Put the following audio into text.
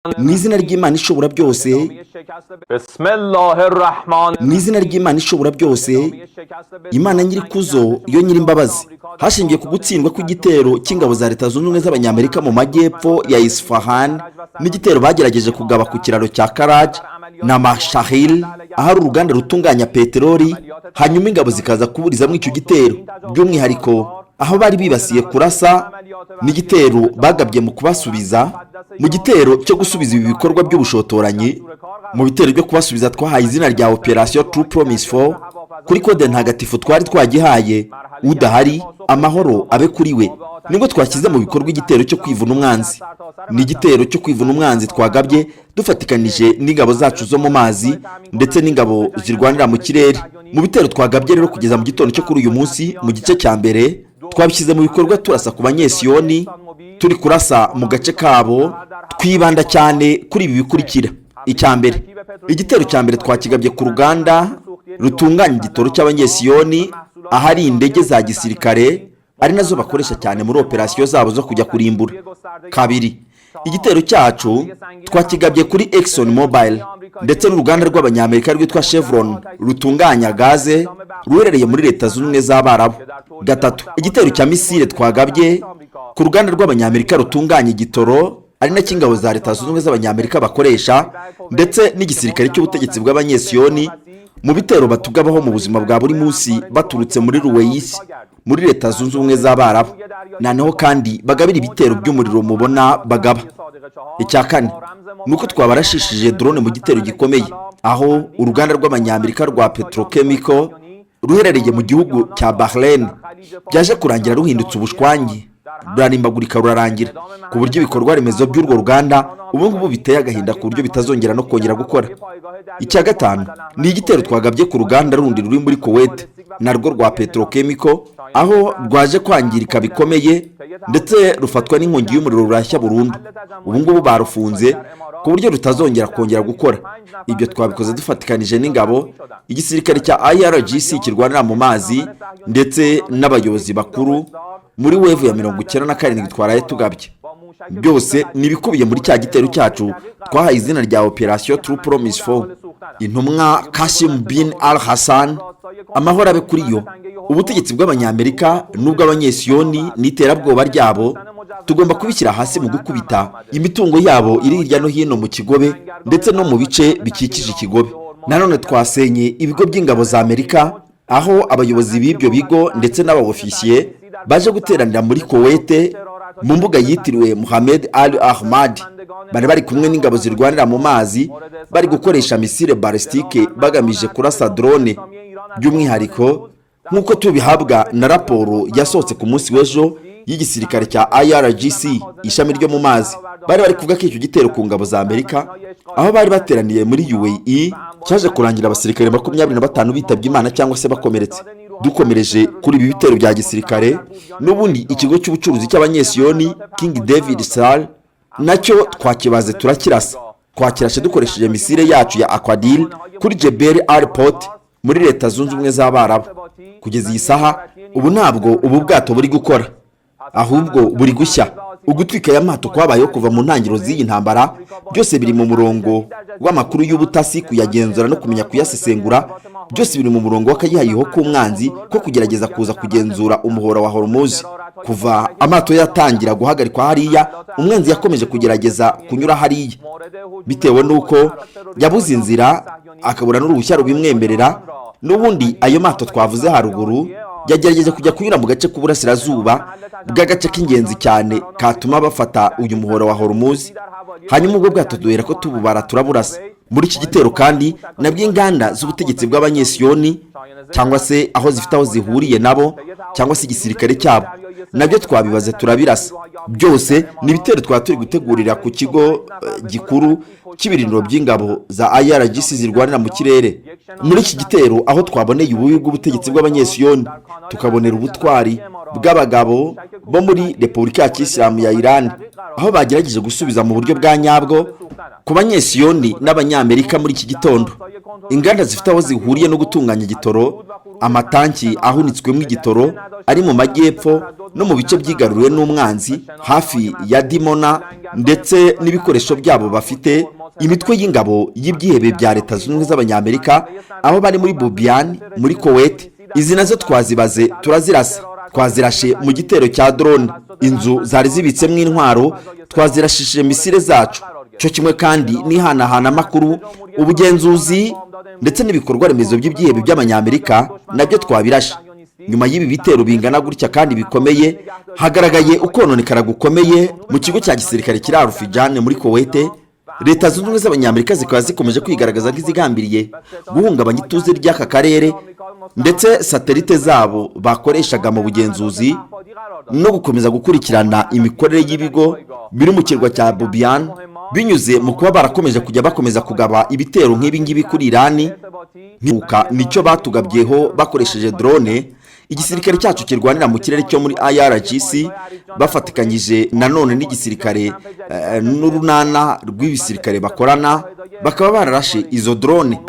mu izina ry'Imana ishobora byose, mu izina ry'Imana ishobora byose, Imana nyirikuzo yo nyirimbabazi, hashingiye ku gutsindwa kw'igitero cy'ingabo za Leta Zunze Ubumwe z'Abanyamerika mu majyepfo ya Isfahan n'igitero bagerageje kugaba ku kiraro cya Karaj na Mashahil ahari uruganda rutunganya peteroli, hanyuma ingabo zikaza kuburizamo icyo gitero, by'umwihariko aho bari bibasiye kurasa n'igitero bagabye mu kubasubiza. Mu gitero cyo gusubiza ibi bikorwa by'ubushotoranyi, mu bitero byo kubasubiza twahaye izina rya Operation True Promise 4 kuri kode ntagatifu twari twagihaye udahari amahoro abe kuri we. Nibwo twashyize mu bikorwa igitero cyo kwivuna umwanzi. Ni igitero cyo kwivuna umwanzi twagabye dufatikanije n'ingabo zacu zo mu mazi ndetse n'ingabo zirwanira mu kirere. Mu bitero twagabye rero kugeza mu gitondo cyo kuri uyu munsi mu gice cya mbere twabishyize mu bikorwa turasa ku banyesiyoni, turi kurasa mu gace kabo, twibanda cyane kuri ibi bikurikira. Icya mbere, igitero cya mbere twakigabye ku ruganda rutunganya igitoro cy'abanyesiyoni ahari indege za gisirikare ari nazo bakoresha cyane muri operasiyo zabo zo kujya kurimbura. Kabiri, igitero cyacu twakigabye kuri Exxon Mobil ndetse n'uruganda rw'Abanyamerika rwitwa Chevron rutunganya gaze ruherereye muri Leta Zunze Ubumwe z'Abarabu. Gatatu, igitero cya misile twagabye ku ruganda rw'Abanyamerika rutunganya igitoro ari nacyo ingabo za Leta Zunze Ubumwe z'Abanyamerika bakoresha ndetse n'igisirikare cy'ubutegetsi bw'abanyesiyoni mu bitero batugabaho mu buzima bwa buri munsi baturutse muri Ruweyisi muri Leta Zunze Ubumwe z'Abarabu. Naneho kandi bagabira ibitero by'umuriro mubona bagaba. Icya kane, nuko twabarashishije drone mu gitero gikomeye aho uruganda rw'Abanyamerika rwa Petrochemical ruherereye mu gihugu cya Bahrain byaje kurangira ruhindutse ubushwangi, rurarimbagurika rurarangira ku buryo ibikorwa remezo by'urwo ruganda ubu ngubu biteye agahinda ku buryo bitazongera no kongera gukora. Icya gatanu, ni igitero twagabye ku ruganda rundi ruri muri Kuwait narwo rwa Petrochemical aho rwaje kwangirika bikomeye ndetse rufatwa n'inkongi y'umuriro rurashya burundu. Ubu ngubu barufunze ku buryo rutazongera kongera gukora. Ibyo twabikoze dufatikanije n'ingabo, igisirikare cya IRGC kirwanira mu mazi ndetse n'abayobozi bakuru muri wave ya 97 twaraye tugabye. Byose nibikubiye muri cya gitero cyacu twahaye izina rya Operation True Promise 4. Intumwa Qasim bin al-Hassan amahoro abe kuri yo, ubutegetsi bw'Abanyamerika n'ubw'Abanyesiyoni n'iterabwoba ryabo tugomba kubishyira hasi mu gukubita imitungo yabo iri hirya no hino mu kigobe ndetse no mu bice bikikije ikigobe. Nanone twasenye ibigo by'ingabo za Amerika aho abayobozi b'ibyo bigo ndetse n'abofisiye baje guteranira muri Kuwait mu mbuga yitiriwe Mohammed Al Ahmad. Bari kumwe n'ingabo zirwanira mu mazi bari gukoresha misile balistike bagamije kurasa drone, by'umwihariko nk'uko tubihabwa na raporo yasohotse ku munsi w'ejo y'igisirikare cya IRGC ishami ryo mu mazi. Bari kuvuga ko icyo gitero ku ngabo za Amerika aho bari bateraniye muri UAE cyaje kurangira abasirikare 25 bitabye Imana cyangwa se bakomeretse. Dukomereje kuri ibi bitero bya gisirikare, n'ubundi ikigo cy'ubucuruzi cy'abanyesiyoni King David Sal nacyo twakibaze turakirasa. Twakirashe dukoresheje misile yacu ya Aquadil kuri Jebel Airport muri Leta Zunze Ubumwe z'Abarabu. Kugeza iyi saha ubu ntabwo ubu bwato buri gukora, ahubwo buri gushya. Ugutwika y'amato kwabayeho kuva mu ntangiriro z'iyi ntambara byose biri mu murongo w'amakuru y'ubutasi, kuyagenzura no kumenya kuyasesengura. Byose biri mu murongo w'akayihayiho k'umwanzi ko kugerageza kuza kugenzura umuhora wa Hormuz. Kuva amato yatangira guhagarikwa hariya, umwanzi yakomeje kugerageza kunyura hariya bitewe n'uko yabuze inzira akabura n'uruhushya rubimwemerera. N'ubundi ayo mato twavuze haruguru yagerageje kujya kunyura mu gace k'uburasirazuba bw'agace k'ingenzi cyane katuma bafata uyu muhora wa Hormuz. Hanyuma ubwo bwato duhera ko tububara turaburasa. Muri iki gitero kandi nabwo inganda z'ubutegetsi bw'Abanyesiyoni cyangwa se aho zifite aho zihuriye nabo cyangwa se igisirikare cyabo nabyo twabibaze turabirasa. Byose ni ibitero turi gutegurira ku kigo gikuru cy'ibirindiro by'ingabo za IRGC zirwanira mu kirere. Muri iki gitero aho twaboneye ububi bw'ubutegetsi bw'Abanyesiyoni, tukabonera ubutwari bw'abagabo bo muri Repubulika ya Kisilamu ya Iran aho bagerageje gusubiza mu buryo bwa nyabwo ku Banyesiyoni n'Abanyamerika. Muri iki gitondo inganda zifite aho zihuriye no gutunganya igitoro, amatanki ahunitswemo igitoro ari mu majyepfo no mu bice byigaruriwe n'umwanzi hafi ya Dimona, ndetse n'ibikoresho byabo bafite, imitwe y'ingabo y'ibyihebe bya Leta Zunze Ubumwe z'Abanyamerika aho bari muri Bubian muri Kuwait. Izi nazo twazibaze turazirasa, twazirashe mu gitero cya drone. Inzu zari zibitsemo intwaro twazirashije misile zacu, cyo kimwe kandi n'ihanahana amakuru, ubugenzuzi ndetse n'ibikorwa remezo by'ibyihebe by'Abanyamerika nabyo twabirashe. Nyuma y'ibi bitero bingana gutya kandi bikomeye, hagaragaye ukononekara gukomeye mu kigo cya gisirikare kiri Arufijane muri Kuwait. Leta Zunze Ubumwe z'Abanyamerika zikaba zikomeje kwigaragaza nk'izigambiriye guhungabanya ituze ry'aka karere, ndetse satelite zabo bakoreshaga mu bugenzuzi no gukomeza gukurikirana imikorere y'ibigo biri mu kirwa cya Bubian, binyuze mu kuba barakomeje kujya bakomeza kugaba ibitero nk'ibi ngibi kuri Irani. Nicyo batugabyeho bakoresheje drone. Igisirikare cyacu kirwanira mu kirere cyo muri IRGC bafatikanyije nanone n'igisirikare n'urunana rw'ibisirikare bakorana, bakaba bararashe izo drone.